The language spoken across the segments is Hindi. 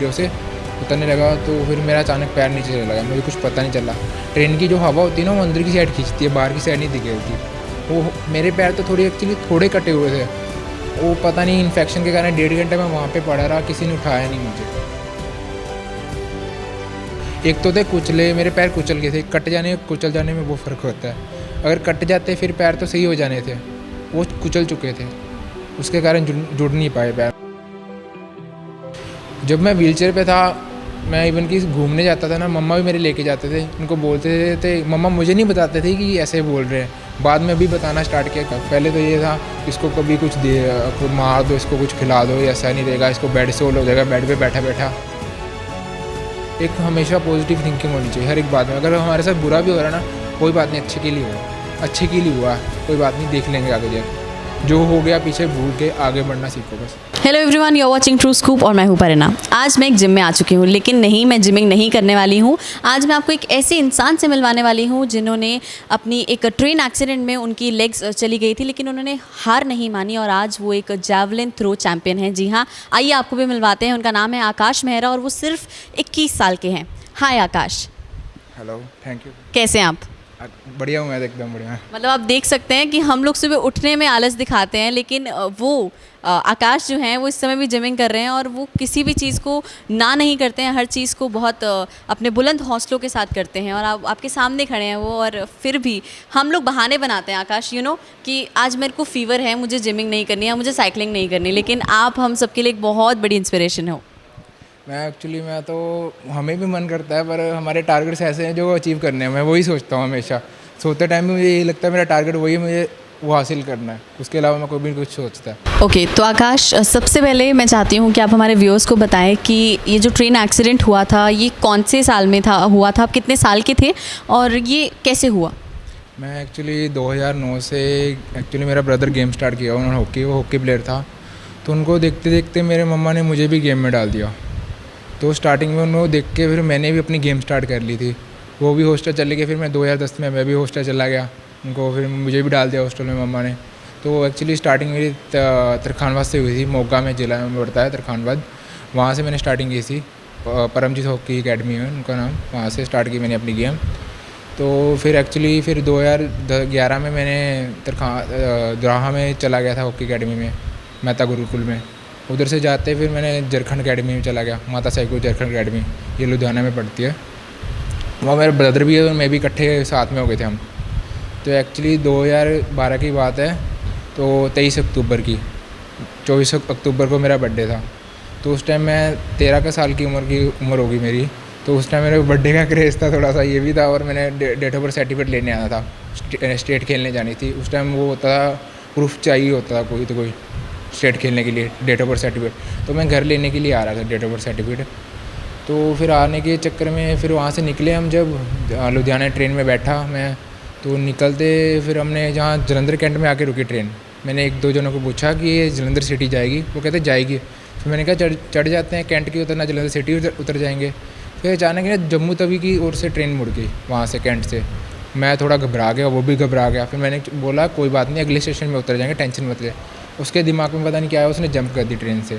सीढ़ियों से उतरने लगा तो फिर मेरा अचानक पैर नीचे चला लगा, मुझे कुछ पता नहीं चला। ट्रेन की जो हवा होती है ना, वो अंदर की साइड खींचती है, बाहर की साइड नहीं दिखेती। वो मेरे पैर तो थोड़े कटे हुए थे। वो पता नहीं इन्फेक्शन के कारण 1.5 घंटे मैं वहाँ पे पड़ा रहा, किसी ने उठाया नहीं मुझे। एक तो थे कुचले, मेरे पैर कुचल गए थे। कट जाने कुचल जाने में वो फ़र्क होता है। अगर कट जाते फिर पैर तो सही हो जाने थे, वो कुचल चुके थे, उसके कारण जुड़ नहीं पाए पैर। जब मैं व्हीलचेयर पे था, मैं इवन कि घूमने जाता था ना, मम्मा भी मेरे लेके जाते थे। उनको बोलते थे, मम्मा मुझे नहीं बताते थे कि ऐसे बोल रहे हैं। बाद में भी बताना स्टार्ट किया। पहले तो ये था, इसको कभी कुछ दे मार दो, इसको कुछ खिला दो, ऐसा नहीं रहेगा, इसको बेड से हो जाएगा, बेड पे बैठा बैठा। एक हमेशा पॉजिटिव थिंकिंग होनी चाहिए हर एक बात में। अगर हमारे साथ बुरा भी हो रहा है ना, कोई बात नहीं, अच्छे के लिए हुआ, अच्छे के लिए हुआ, कोई बात नहीं, देख लेंगे आगे जाके। जो हो गया पीछे भूल के आगे बढ़ना सीखो बस। Hello everyone, you are watching true scoop और मैं हूं परिणा। आज मैं एक जिम में आ चुकी हूं, लेकिन नहीं, मैं जिमिंग नहीं करने वाली हूं। आज मैं आपको एक ऐसे इंसान से मिलवाने वाली हूं जिन्होंने अपनी एक ट्रेन एक्सीडेंट में उनकी लेग्स चली गई थी, लेकिन उन्होंने हार नहीं मानी और आज वो एक जैवलिन थ्रो चैम्पियन हैं। जी हाँ, आइए आपको भी मिलवाते हैं। उनका नाम है आकाश मेहरा और वो सिर्फ 21 साल के हैं। Hi Akash. Hello, thank you. कैसे हैं आप? बढ़िया हूँ मैं, एकदम बढ़िया। मतलब आप देख सकते हैं कि हम लोग सुबह उठने में आलस दिखाते हैं, लेकिन वो आकाश जो हैं वो इस समय भी जिमिंग कर रहे हैं और वो किसी भी चीज़ को ना नहीं करते हैं, हर चीज़ को बहुत अपने बुलंद हौसलों के साथ करते हैं। और आपके सामने खड़े हैं वो, और फिर भी हम लोग बहाने बनाते हैं आकाश, कि आज मेरे को फीवर है, मुझे जिमिंग नहीं करनी है, मुझे साइकिलिंग नहीं करनी, लेकिन आप हम सबके लिए एक बहुत बड़ी इंस्पिरेशन हो। मैं तो हमें भी मन करता है, पर हमारे टारगेट्स ऐसे हैं जो अचीव करने हैं। मैं वही सोचता हूँ हमेशा, सोते टाइम में मुझे यही लगता है मेरा टारगेट वही है, मुझे वो हासिल करना है, उसके अलावा मैं कोई भी कुछ सोचता। ओके, तो आकाश, सबसे पहले मैं चाहती हूँ कि आप हमारे व्यूअर्स को बताएं कि ये जो ट्रेन एक्सीडेंट हुआ था ये कौन से साल में हुआ था, आप कितने साल के थे और ये कैसे हुआ? मैं एक्चुअली 2009 से मेरा ब्रदर गेम स्टार्ट किया, उन्होंने वो हॉकी प्लेयर था, तो उनको देखते देखते मेरे मम्मा ने मुझे भी गेम में डाल दिया। तो स्टार्टिंग में उनको देख के फिर मैंने भी अपनी गेम स्टार्ट कर ली थी। वो भी हॉस्टल चले गए, फिर मैं 2010 में मैं भी हॉस्टल चला गया, उनको फिर मुझे भी डाल दिया हॉस्टल में मम्मा ने। तो एक्चुअली स्टार्टिंग मेरी तरखानबाद से हुई थी, मोगा में जिला में पड़ता है तरखानबाद, वहाँ से मैंने स्टार्टिंग की थी। परमजीत हॉकी अकेडमी है उनका नाम, वहाँ से स्टार्ट की मैंने अपनी गेम। तो फिर एक्चुअली 2011 में मैंने दोराहा में चला गया था हॉकी अकेडमी में, मेहता गुरुकुल में। उधर से जाते फिर मैंने झारखंड अकेडमी में चला गया, माता साइको झारखंड अकेडमी, ये लुधियाना में पड़ती है। वहाँ मेरा ब्रदर भी है और मैं भी इकट्ठे साथ में हो गए थे हम। तो एक्चुअली 2012 की बात है, तो 23 अक्टूबर की 24 अक्टूबर को मेरा बर्थडे था। तो उस टाइम मैं 13 साल की उम्र होगी मेरी। तो उस टाइम मेरे बर्थडे का क्रेज़ था थोड़ा सा, ये भी था। और मैंने डेट ऑफ बर्थ सर्टिफिकेट लेने आना था, स्टेट खेलने जानी थी। उस टाइम वो होता था, प्रूफ चाहिए होता था कोई स्टेट खेलने के लिए, डेट ऑफ बर्थ सर्टिफिकेट। तो मैं घर लेने के लिए आ रहा था डेट ऑफ बर्थ सर्टिफिकेट। तो फिर आने के चक्कर में फिर वहाँ से निकले हम, जब लुधियाना ट्रेन में बैठा मैं, तो निकलते फिर हमने जहाँ जलंधर कैंट में आके रुकी ट्रेन। मैंने 1-2 जनों को पूछा कि ये जलंधर सिटी जाएगी, वो कहते जाएगी। फिर मैंने कहा चढ़ जाते हैं, कैंट की उतरना, जलंधर सिटी उतर जाएंगे। फिर अचानक ना जम्मू तवी की ओर से ट्रेन मुड़ गई, वहाँ से कैंट से। मैं थोड़ा घबरा गया, वो भी घबरा गया। फिर मैंने बोला कोई बात नहीं, अगले स्टेशन में उतर जाएंगे, टेंशन मत ले। उसके दिमाग में पता नहीं क्या है, उसने जंप कर दी ट्रेन से।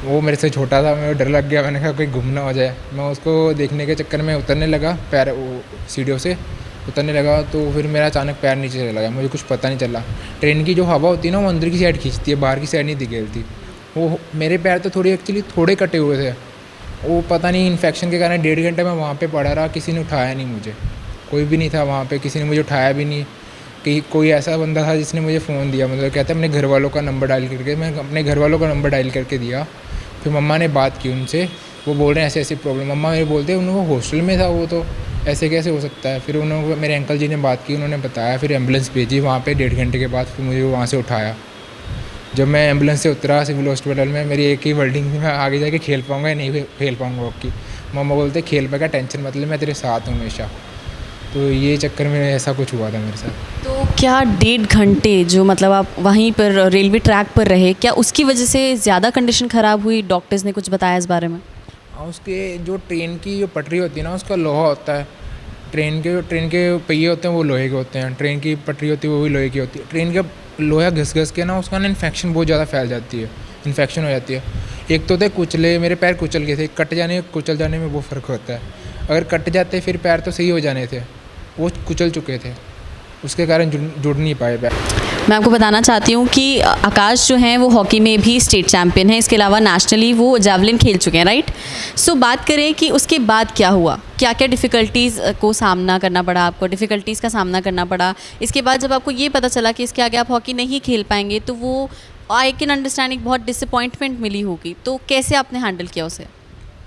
वो मेरे से छोटा था, मेरे डर लग गया, मैंने कहा कोई गुम ना हो जाए। मैं उसको देखने के चक्कर में उतरने लगा, पैर सीढ़ियों से उतरने लगा, तो फिर मेरा अचानक पैर नीचे चला लगा, मुझे कुछ पता नहीं चला। ट्रेन की जो हवा होती है ना, वो अंदर की साइड खींचती है, बाहर की साइड नहीं दिखेती। वो मेरे पैर तो थोड़े कटे हुए थे। वो पता नहीं इन्फेक्शन के कारण 1.5 घंटे मैं वहाँ पे पड़ा रहा, किसी ने उठाया नहीं मुझे, कोई भी नहीं था वहाँ पे, किसी ने मुझे उठाया भी नहीं। कि कोई ऐसा बंदा था जिसने मुझे फ़ोन दिया, मतलब कहता है अपने घर वालों का नंबर डायल करके, मैं अपने घर वालों का नंबर डायल करके दिया। फिर मम्मा ने बात की उनसे, वो बोल रहे हैं ऐसे ऐसी प्रॉब्लम। मम्मा मेरे बोलते हैं उनको हॉस्टल में था वो, तो ऐसे कैसे हो सकता है। फिर उन्होंने, मेरे अंकल जी ने बात की, उन्होंने बताया, फिर एम्बुलेंस भेजी वहाँ पे 1.5 घंटे के बाद। फिर मुझे वहाँ से उठाया। जब मैं एम्बुलेंस से उतरा सिविल हॉस्पिटल में, मेरी एक ही वर्डिंग थी, मैं आगे जाके खेल पाऊँगा या नहीं खेल पाऊँगा हॉकी। मम्मा बोलते खेल पाएगा, टेंशन मतलब मैं तेरे साथ हूँ हमेशा। तो ये चक्कर में ऐसा कुछ हुआ था मेरे साथ। तो क्या 1.5 घंटे जो मतलब आप वहीं पर रेलवे ट्रैक पर रहे, क्या उसकी वजह से ज़्यादा कंडीशन ख़राब हुई? डॉक्टर्स ने कुछ बताया इस बारे में? हाँ, उसके जो ट्रेन की जो पटरी होती है ना, उसका लोहा होता है। ट्रेन के पहिए होते हैं वो लोहे के होते हैं, ट्रेन की पटरी होती है वो भी लोहे की होती है। ट्रेन का लोहा घस के ना, उसका ना इन्फेक्शन बहुत ज़्यादा फैल जाती है, इन्फेक्शन हो जाती है। एक तो थे कुचले, मेरे पैर कुचल गए थे, कट जाने कुचल जाने में वो फ़र्क होता है। अगर कट जाते फिर पैर तो सही हो जाने थे, वो कुचल चुके थे, उसके कारण जुड़ नहीं पाए पैर। मैं आपको बताना चाहती हूँ कि आकाश जो हैं वो हॉकी में भी स्टेट चैम्पियन हैं, इसके अलावा नेशनली वो जैवलिन खेल चुके हैं, राइट? सो बात करें कि उसके बाद क्या हुआ, क्या क्या डिफ़िकल्टीज़ को सामना करना पड़ा आपको, डिफ़िकल्टीज़ का सामना करना पड़ा? इसके बाद जब आपको ये पता चला कि इसके आगे आप हॉकी नहीं खेल पाएंगे, तो वो आई कैन अंडरस्टैंड एक बहुत डिसअपॉइंटमेंट मिली होगी, तो कैसे आपने हैंडल किया उसे?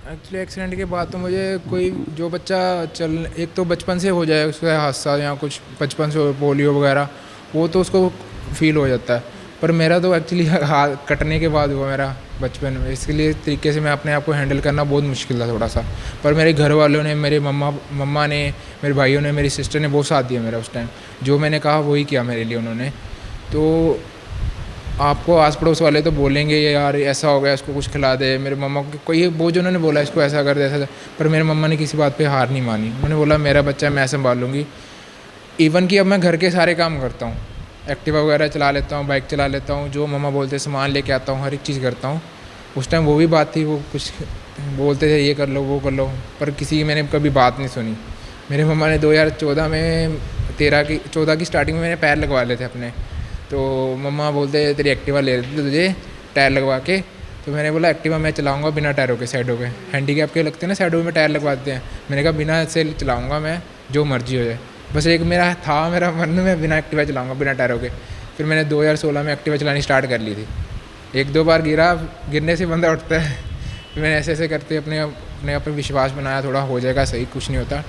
एक्चुअली एक्सीडेंट के बाद तो मुझे कोई जो बच्चा एक तो बचपन से हो जाए उसका हादसा या कुछ बचपन से पोलियो वगैरह, वो तो उसको फील हो जाता है, पर मेरा तो एक्चुअली हाथ कटने के बाद हुआ मेरा बचपन में, इसके लिए तरीके से मैं अपने आप को हैंडल करना बहुत मुश्किल था थोड़ा सा। पर मेरे घर वालों ने, मेरे मम्मा ने, मेरे भाइयों ने, मेरी सिस्टर ने बहुत साथ दिया मेरा उस टाइम, जो मैंने कहा वही किया मेरे लिए उन्होंने। तो आपको आस पड़ोस वाले तो बोलेंगे यार ऐसा हो गया, इसको कुछ खिला दे, मेरे मम्मा को कोई बहुत उन्होंने बोला इसको ऐसा कर दे ऐसा, पर मेरे मम्मा ने किसी बात पे हार नहीं मानी, उन्होंने बोला मेरा बच्चा है, मैं संभाल लूँगी। इवन कि अब मैं घर के सारे काम करता हूँ, एक्टिवा वगैरह चला लेता हूँ, बाइक चला लेता हूँ, जो मम्मा बोलते सामान लेके आता हूँ, हर एक चीज़ करता हूँ। उस टाइम वो भी बात थी, वो कुछ बोलते थे ये कर लो वो कर लो, पर किसी की मैंने कभी बात नहीं सुनी। मेरे मम्मा ने 2014 में 14 की स्टार्टिंग में मैंने पैर लगवा लिए थे अपने, तो मम्मा बोलते तेरी एक्टिवा ले रही थी तुझे टायर लगवा के, तो मैंने बोला एक्टिवा मैं चलाऊंगा बिना टायरों के, साइडों पे हैंडीकैप के लगते हैं ना साइडों में टायर लगवाते हैं, मैंने कहा बिना ऐसे चलाऊंगा मैं, जो मर्जी हो जाए। बस एक मेरा मन में बिना एक्टिवा चलाऊंगा बिना टायरों के। फिर मैंने 2016 में एक्टिवा चलानी स्टार्ट कर ली थी, एक दो बार गिरने से बंदा उठता है, फिर मैंने ऐसे करते अपने आप पे विश्वास बनाया, थोड़ा हो जाएगा सही, कुछ नहीं होता।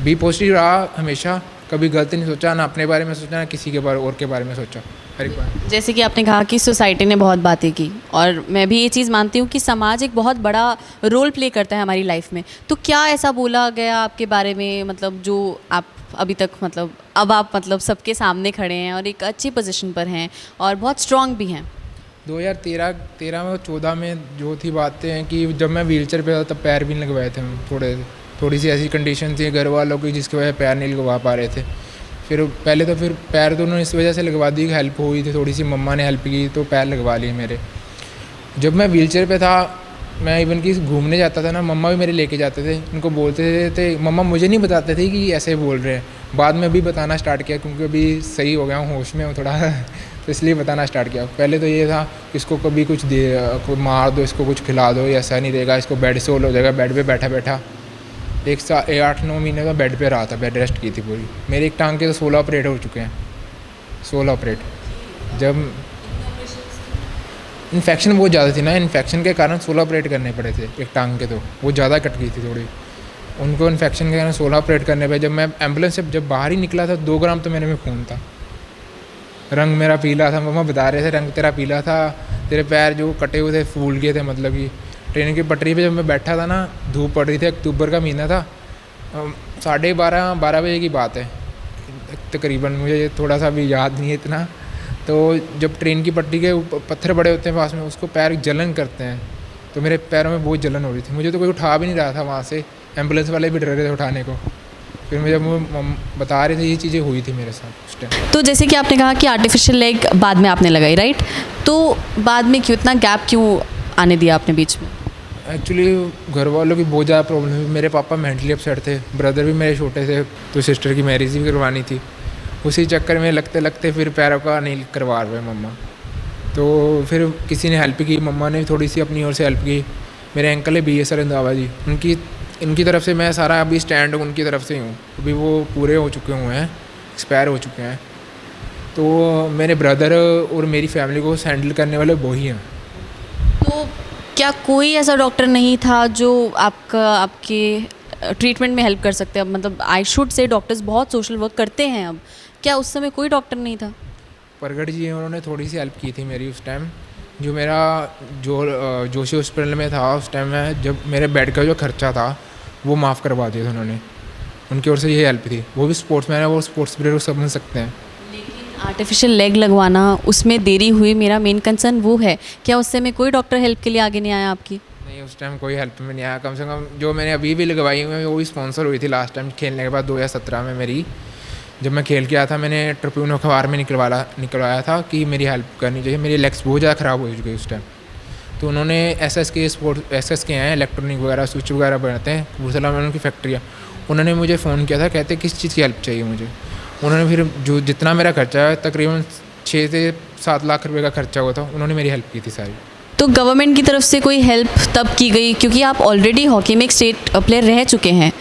बी पॉजिटिव रहा हमेशा, कभी गलत नहीं सोचा, ना अपने बारे में सोचा ना किसी के बारे और के बारे में सोचा, हर एक बार। जैसे कि आपने कहा कि सोसाइटी ने बहुत बातें की, और मैं भी ये चीज़ मानती हूँ कि समाज एक बहुत बड़ा रोल प्ले करता है हमारी लाइफ में, तो क्या ऐसा बोला गया आपके बारे में, मतलब जो आप अभी तक मतलब अब आप मतलब सबके सामने खड़े हैं और एक अच्छी पोजीशन पर हैं और बहुत स्ट्रांग भी हैं? 2013 में 14 में जो थी बातें हैं कि जब मैं व्हीलचेयर पे था तब पैर भी नहीं लगवाए थे, थोड़ी सी ऐसी कंडीशन थी घर वालों की जिसकी वजह से पैर नहीं लगवा पा रहे थे। फिर पैर तो उन्होंने इस वजह से लगवा दी कि हेल्प हुई थी, थोड़ी सी मम्मा ने हेल्प की तो पैर लगवा लिए मेरे। जब मैं व्हीलचेयर पे था, मैं इवन कि घूमने जाता था ना, मम्मा भी मेरे लेके जाते थे, उनको बोलते थे मम्मा मुझे नहीं बताते थे कि ऐसे बोल रहे हैं, बाद में अभी बताना स्टार्ट किया क्योंकि अभी सही हो गया हूँ, होश में हूँ थोड़ा तो इसलिए बताना स्टार्ट किया। पहले तो ये था इसको कभी कुछ कोई मार दो, इसको कुछ खिला दो, ये ऐसा नहीं रहेगा, इसको बेड सोल हो जाएगा, बेड पे बैठा 8-9 महीने का बेड पे रहा था, बेड रेस्ट की थी पूरी। मेरी एक टांग के तो 16 ऑपरेट हो चुके हैं, 16 ऑपरेट। जब इन्फेक्शन बहुत ज़्यादा थी ना, इन्फेक्शन के कारण 16 ऑपरेट करने पड़े थे एक टांग के, तो वो ज़्यादा कट गई थी थोड़ी, उनको इन्फेक्शन के कारण 16 ऑपरेट करने पे। जब मैं एम्बुलेंस से जब बाहर ही निकला था 2 ग्राम तो मेरे में खून था, रंग मेरा पीला था, मम्मा बता रहे थे रंग तेरा पीला था, तेरे पैर जो कटे हुए थे फूल गए थे, मतलब कि ट्रेन की पटरी पे जब मैं बैठा था ना, धूप पड़ रही थी, अक्टूबर का महीना था, 12:30 बजे की बात है तकरीबन, मुझे थोड़ा सा भी याद नहीं है इतना। तो जब ट्रेन की पटरी के पत्थर बड़े होते हैं पास में, उसको पैर जलन करते हैं, तो मेरे पैरों में बहुत जलन हो रही थी, मुझे तो कोई उठा भी नहीं रहा था वहाँ से, एम्बुलेंस वाले भी डर रहे थे उठाने को। फिर मुझे बता रहे थे ये चीज़ें हुई थी मेरे साथ उस टाइम। तो जैसे कि आपने कहा कि आर्टिफिशियल लेग बाद में आपने लगाई, राइट? तो बाद में क्यों इतना गैप क्यों आने दिया आपने बीच में? एक्चुअली घर वालों की बहुत ज़्यादा प्रॉब्लम हुई, मेरे पापा मेंटली अपसेट थे, ब्रदर भी मेरे छोटे थे, तो सिस्टर की मैरिज भी करवानी थी, उसी चक्कर में लगते लगते फिर पैरों का नहीं करवा रहे मम्मा, तो फिर किसी ने हेल्प की, मम्मा ने थोड़ी सी अपनी ओर से हेल्प की। मेरे अंकल है BS रंधावा जी, इनकी तरफ से मैं सारा अभी स्टैंड उनकी तरफ से हूँ, अभी वो पूरे हो चुके हुए हैं, एक्सपायर हो चुके हैं, तो मेरे ब्रदर और मेरी फैमिली को हैंडल करने वाले वो ही हैं। तो क्या कोई ऐसा डॉक्टर नहीं था जो आपके ट्रीटमेंट में हेल्प कर सकते हैं? अब मतलब आई शुड से डॉक्टर्स बहुत सोशल वर्क करते हैं, अब क्या उस समय कोई डॉक्टर नहीं था? प्रगट जी उन्होंने थोड़ी सी हेल्प की थी मेरी उस टाइम, जो मेरा जोशी हॉस्पिटल में था उस टाइम में, जब मेरे बेड का जो खर्चा था वो माफ़ करवा दिया था उन्होंने, उनकी ओर से ये हेल्प थी। वो भी स्पोर्ट्समैन है, वो स्पोर्ट्स प्लेयर समझ सकते हैं। लेकिन आर्टिफिशियल लेग लगवाना उसमें देरी हुई, मेरा मेन कंसर्न वो है, क्या उस समय कोई डॉक्टर हेल्प के लिए आगे नहीं आया आपकी? नहीं, उस टाइम कोई हेल्प में नहीं आया, कम से कम जो मैंने अभी भी लगवाई हुई है वो भी स्पॉन्सर हुई थी लास्ट टाइम खेलने के बाद 2017 में मेरी, जब मैं खेल के आया था मैंने ट्रिब्यून अखबार में निकलवाया था कि मेरी हेल्प करनी चाहिए, मेरी लेग्स बहुत ज़्यादा ख़राब हो चुकी उस टाइम, तो उन्होंने SSK हैं, इलेक्ट्रॉनिक वगैरह स्विच वगैरह बनाते हैं कपूरथला में, उनकी फैक्ट्री है। उन्होंने मुझे फ़ोन किया था, कहते किस चीज़ की हेल्प चाहिए मुझे। उन्होंने फिर जो जितना मेरा खर्चा है तकरीबन 6 से 7 लाख रुपए का खर्चा हुआ था, उन्होंने मेरी हेल्प की थी सारी। तो गवर्नमेंट की तरफ से कोई हेल्प तब की गई, क्योंकि आप ऑलरेडी हॉकी में एक स्टेट प्लेयर रह चुके हैं,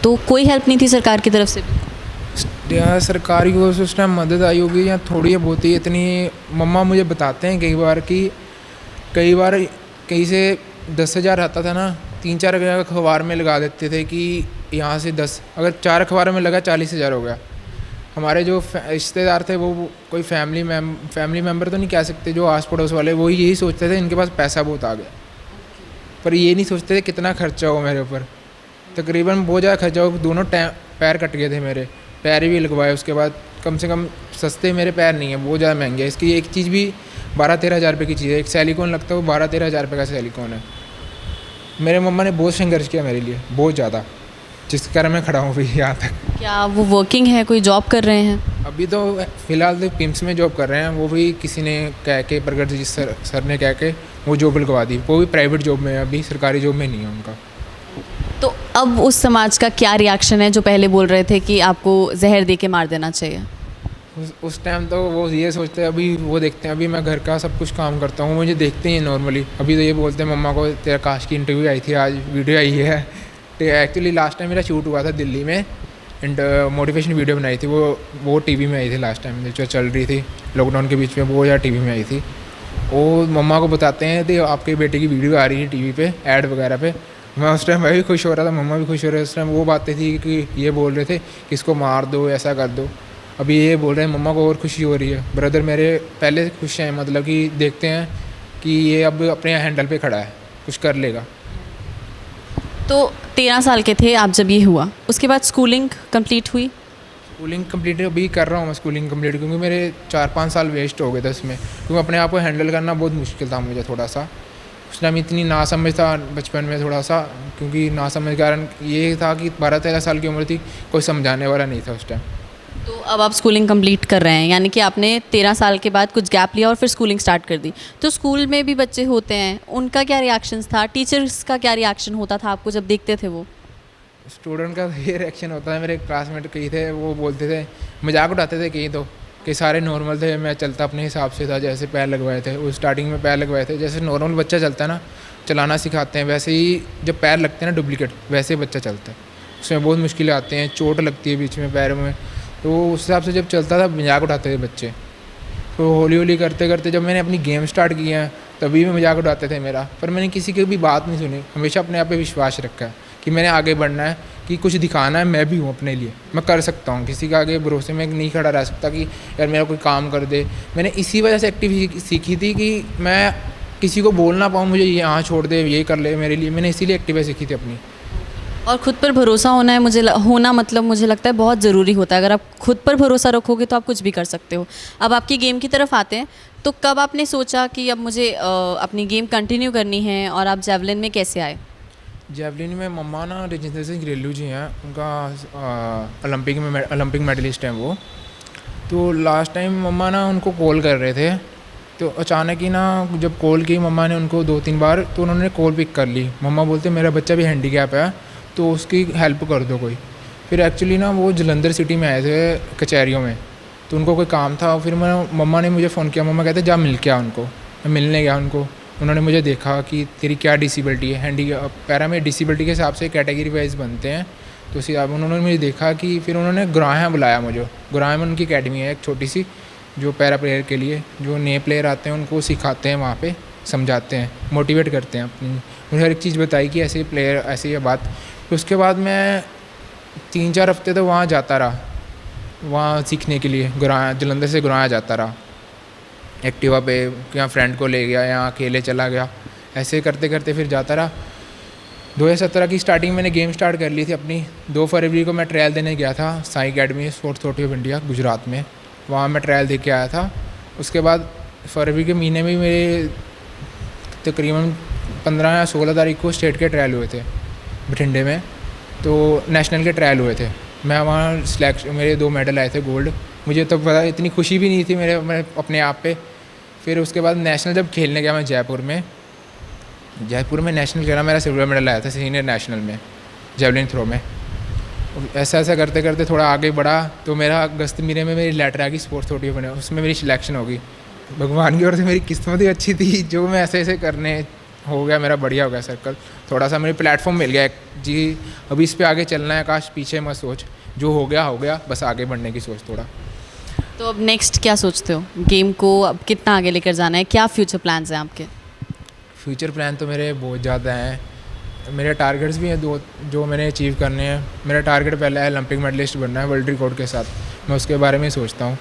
तो कोई हेल्प नहीं थी सरकार की तरफ से भी? या सरकारी को उस टाइम मदद आई होगी या थोड़ी बहुत ही, इतनी मम्मा मुझे बताते हैं कई बार कहीं से 10,000 आता था ना, 3-4 अखबार में लगा देते थे कि यहाँ से 10, अगर 4 अखबारों में लगा 40,000 हो गया। हमारे जो रिश्तेदार थे वो कोई फैमिली मेम्बर तो नहीं कह सकते, जो आस पड़ोस वाले, वो यही सोचते थे इनके पास पैसा बहुत आ गया, पर ये नहीं सोचते थे कितना खर्चा हो मेरे ऊपर। तकरीबन बहुत ज़्यादा खर्चा हो, दोनों पैर कट गए थे मेरे, पैर भी लगवाए उसके बाद। कम से कम सस्ते मेरे पैर नहीं है, बहुत ज़्यादा महंगे है। इसकी एक चीज़ भी 12-13 हज़ार रुपये की चीज़ है, एक सिलिकॉन लगता है वो 12-13 हज़ार रुपये का सिलिकॉन है। मेरे मम्मा ने बहुत संघर्ष किया मेरे लिए, बहुत ज़्यादा, जिसके कारण मैं खड़ा हूँ भी यहाँ तक। क्या वो वर्किंग है, कोई जॉब कर रहे हैं? अभी तो फ़िलहाल तो पिम्स में जॉब कर रहे हैं, वो भी किसी ने कह के, प्रगट जी सर ने कह के वो जॉब लगवा दी। वो भी प्राइवेट जॉब में है, अभी सरकारी जॉब में नहीं है उनका। तो अब उस समाज का क्या रिएक्शन है जो पहले बोल रहे थे कि आपको जहर दे के मार देना चाहिए? उस टाइम तो वो ये सोचते हैं, अभी वो देखते हैं, अभी मैं घर का सब कुछ काम करता हूँ, मुझे देखते ही नॉर्मली। अभी तो ये बोलते हैं मम्मा को, तेरा काश की इंटरव्यू आई थी, आज वीडियो आई है। तो एक्चुअली लास्ट टाइम मेरा शूट हुआ था दिल्ली में, एंड मोटिवेशन वीडियो बनाई थी, वो टीवी में आई थी लास्ट टाइम जो चल रही थी लॉकडाउन के बीच में, वो या टीवी में आई थी। वो मम्मा को बताते हैं तो आपके बेटे की वीडियो आ रही है टीवी पे, ऐड वगैरह पे। मैं उस टाइम मैं भी खुश हो रहा था, मम्मा भी खुश हो रहे थे। उस टाइम वो बातें थी कि ये बोल रहे थे कि इसको मार दो, ऐसा कर दो। अभी ये बोल रहे हैं, मम्मा को और खुशी हो रही है। ब्रदर मेरे पहले खुश हैं, मतलब कि देखते हैं कि ये अब अपने हैंडल पे खड़ा है, कुछ कर लेगा। तो 13 साल के थे आप जब ये हुआ, उसके बाद स्कूलिंग कंप्लीट हुई? स्कूलिंग कंप्लीट अभी कर रहा हूँ मैं, स्कूलिंग कंप्लीट, क्योंकि मेरे 4-5 साल वेस्ट हो गए थे उसमें, क्योंकि अपने आप को हैंडल करना बहुत मुश्किल था मुझे थोड़ा सा। उस टाइम इतनी नासमझ था बचपन में थोड़ा सा, क्योंकि नासमझ के कारण ये था कि 12-13 साल की उम्र थी, कोई समझाने वाला नहीं था उस टाइम। तो अब आप स्कूलिंग कंप्लीट कर रहे हैं, यानी कि आपने 13 साल के बाद कुछ गैप लिया और फिर स्कूलिंग स्टार्ट कर दी। तो स्कूल में भी बच्चे होते हैं, उनका क्या रिएक्शंस था, टीचर्स का क्या रिएक्शन होता था आपको जब देखते थे वो? स्टूडेंट का ये रिएक्शन होता है, मेरे क्लासमेट कई थे वो बोलते थे, मजाक उठाते थे कई, तो कि सारे नॉर्मल थे, मैं चलता अपने हिसाब से था, जैसे पैर लगवाए थे वो स्टार्टिंग में पैर लगवाए थे, जैसे नॉर्मल बच्चा चलता है ना, चलाना सिखाते हैं, वैसे ही जब पैर लगते हैं ना डुप्लीकेट, वैसे बच्चा चलता है। उसमें बहुत मुश्किलें आती हैं, चोट लगती है बीच में पैरों में, तो उस हिसाब से जब चलता था मजाक उठाते थे बच्चे। तो हौली हौली करते करते जब मैंने अपनी गेम स्टार्ट किया है तभी भी मजाक उठाते थे मेरा, पर मैंने किसी की भी बात नहीं सुनी, हमेशा अपने आप पे विश्वास रखा है कि मैंने आगे बढ़ना है, कि कुछ दिखाना है, मैं भी हूँ अपने लिए, मैं कर सकता हूँ, किसी का आगे भरोसे में नहीं खड़ा रह सकता कि यार मेरा कोई काम कर दे। मैंने इसी वजह से एक्टिव सीखी थी कि मैं किसी को बोल ना पाऊँ मुझे यहाँ छोड़ दे, ये कर ले मेरे लिए, मैंने इसीलिए एक्टिव सीखी थी अपनी। और खुद पर भरोसा होना है, मुझे लगता है बहुत ज़रूरी होता है। अगर आप खुद पर भरोसा रखोगे तो आप कुछ भी कर सकते हो। अब आपकी गेम की तरफ आते हैं, तो कब आपने सोचा कि अब मुझे अपनी गेम कंटिन्यू करनी है, और आप जेवलिन में कैसे आए? जेवलिन में मम्मा ना राजेंद्र सिंह घरेलू जी हैं, उनका ओलंपिक मेडलिस्ट हैं वो। तो लास्ट टाइम मम्मा ना उनको कॉल कर रहे थे, तो अचानक ही ना जब कॉल की मम्मा ने उनको 2-3 बार, तो उन्होंने कॉल पिक कर ली। मम्मा बोलते मेरा बच्चा भी हैंडीकैप है, तो उसकी हेल्प कर दो कोई। फिर एक्चुअली ना वो जलंधर सिटी में आए थे कचहरियों में, तो उनको कोई काम था। फिर मम्मा ने मुझे फ़ोन किया, मम्मा कहते जा मिल के आ उनको। मैं मिलने गया उनको, उन्होंने मुझे देखा कि तेरी क्या डिसेबिलिटी है, पैरा में डिसेबिलिटी के हिसाब से कैटेगरी वाइज बनते हैं, तो उसी हिसाब उन्होंने मुझे देखा कि फिर उन्होंने गुराया बुलाया मुझे। गुराया में उनकी अकेडमी है एक छोटी सी, जो पैरा प्लेयर के लिए, जो नए प्लेयर आते हैं उनको सिखाते हैं, वहाँ पे समझाते हैं, मोटिवेट करते हैं अपनी। मुझे हर एक चीज़ बताई कि ऐसे प्लेयर ऐसी है बात। तो उसके बाद मैं 3-4 हफ्ते तो वहाँ जाता रहा, वहाँ सीखने के लिए। गुराया, जलंधर से गुराया जाता रहा एक्टिवा पे, या फ्रेंड को ले गया या अकेले चला गया, ऐसे करते करते फिर जाता रहा। 2017 की स्टार्टिंग मैंने गेम स्टार्ट कर ली थी अपनी। 2 फरवरी को मैं ट्रायल देने गया था Sai academy sports authority of India Gujarat में, वहाँ मैं ट्रायल दे के आया था। उसके बाद फरवरी के महीने में मेरे तकरीबन 15 या 16 तारीख को स्टेट के ट्रायल हुए थे बठिंडे में, तो नेशनल के ट्रायल हुए थे। मैं वहाँ सिलेक्शन, मेरे 2 मेडल आए थे गोल्ड। मुझे तो पता, इतनी खुशी भी नहीं थी मेरे अपने आप पे। फिर उसके बाद नेशनल जब खेलने गया मैं जयपुर में, जयपुर में नेशनल खेला, मेरा सिल्वर मेडल आया था सीनियर नेशनल में जेवलिन थ्रो में। ऐसा ऐसा करते करते थोड़ा आगे बढ़ा तो मेरा अगस्त महीने में मेरी लेटर आ गई स्पोर्ट्स ऑडियो बने, उसमें मेरी सिलेक्शन हो गई। भगवान की ओर से मेरी किस्मत ही अच्छी थी, जो मैं ऐसे ऐसे करने हो गया, मेरा बढ़िया हो गया सर्कल, थोड़ा सा मेरे प्लेटफॉर्म मिल गया जी। अभी इस पे आगे चलना है, काश पीछे मत सोच, जो हो गया, बस आगे बढ़ने की सोच थोड़ा। तो अब नेक्स्ट क्या सोचते हो, गेम को अब कितना आगे लेकर जाना है, क्या फ्यूचर प्लान्स हैं आपके? फ्यूचर प्लान तो मेरे बहुत ज़्यादा हैं, मेरे टारगेट्स भी हैं दो जो मैंने अचीव करने हैं। मेरा टारगेट पहला है ओलंपिक मेडलिस्ट बनना है वर्ल्ड रिकॉर्ड के साथ, मैं उसके बारे में सोचता हूँ।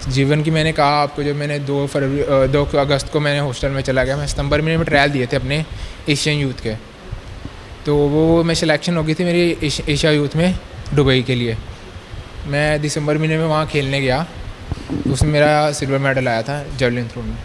जीवन की मैंने कहा आपको, जब मैंने 2 अगस्त को मैंने हॉस्टल में चला गया, मैं सितंबर में ट्रायल दिए थे अपने एशियन यूथ के, तो वो मैं सिलेक्शन हो गई थी मेरी एशिया यूथ में दुबई के लिए। मैं दिसंबर महीने में वहाँ खेलने गया, उसमें मेरा सिल्वर मेडल आया था जेवलिन थ्रो में।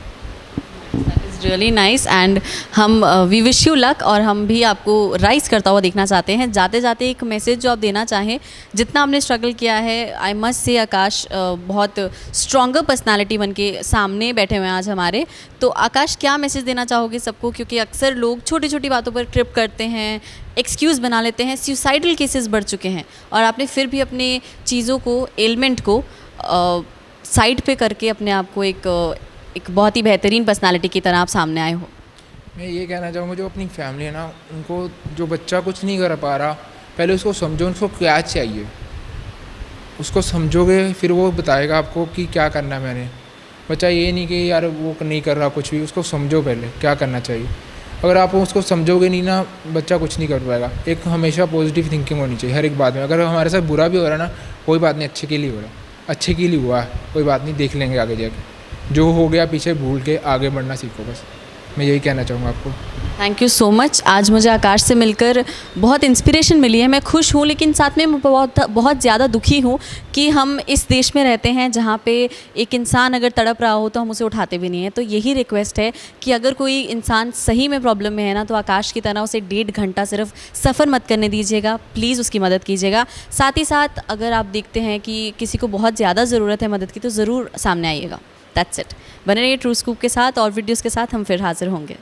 रियली नाइस एंड हम वी विश यू लक, और हम भी आपको राइज करता हुआ देखना चाहते हैं। जाते जाते एक मैसेज जो आप देना चाहें, जितना आपने स्ट्रगल किया है, आई मस्ट से आकाश बहुत स्ट्रॉन्गर पर्सनालिटी बन के सामने बैठे हुए हैं आज हमारे। तो आकाश, क्या मैसेज देना चाहोगे सबको, क्योंकि अक्सर लोग छोटी छोटी बातों पर ट्रिप करते हैं, एक्सक्यूज़ बना लेते हैं, सुसाइडल केसेस बढ़ चुके हैं, और आपने फिर भी अपने चीज़ों को, एलिमेंट को साइड पे करके अपने आप को एक बहुत ही बेहतरीन पर्सनालिटी की तरह आप सामने आए हो। मैं ये कहना चाहूँगा, जो अपनी फैमिली है ना, उनको, जो बच्चा कुछ नहीं कर पा रहा, पहले उसको समझो उसको क्या चाहिए, उसको समझोगे फिर वो बताएगा आपको कि क्या करना है मैंने। बच्चा ये नहीं कि यार वो नहीं कर रहा कुछ भी, उसको समझो पहले क्या करना चाहिए। अगर आप उसको समझोगे नहीं ना, बच्चा कुछ नहीं कर पाएगा। एक हमेशा पॉजिटिव थिंकिंग होनी चाहिए हर एक बात में। अगर हमारे साथ बुरा भी हो रहा है ना, कोई बात नहीं, अच्छे के लिए हो रहा है, अच्छे के लिए हुआ है, कोई बात नहीं, देख लेंगे आगे जाके, जो हो गया पीछे भूल के आगे बढ़ना सीखो, बस मैं यही कहना चाहूँगा आपको। Thank you so much. आज मुझे आकाश से मिलकर बहुत इंस्पिरेशन मिली है। मैं खुश हूँ, लेकिन साथ में मैं बहुत ज़्यादा दुखी हूँ कि हम इस देश में रहते हैं जहाँ पे एक इंसान अगर तड़प रहा हो तो हम उसे उठाते भी नहीं हैं। तो यही रिक्वेस्ट है कि अगर कोई इंसान सही में प्रॉब्लम में है ना, तो आकाश की तरह उसे 1.5 घंटा सिर्फ सफ़र मत करने दीजिएगा, प्लीज़ उसकी मदद कीजिएगा। साथ ही साथ अगर आप देखते हैं कि किसी को बहुत ज़्यादा ज़रूरत है मदद की, तो ज़रूर सामने आइएगा। That's it. बने रहिए ट्रू स्कूप के साथ, और वीडियोज़ के साथ हम फिर हाजिर होंगे।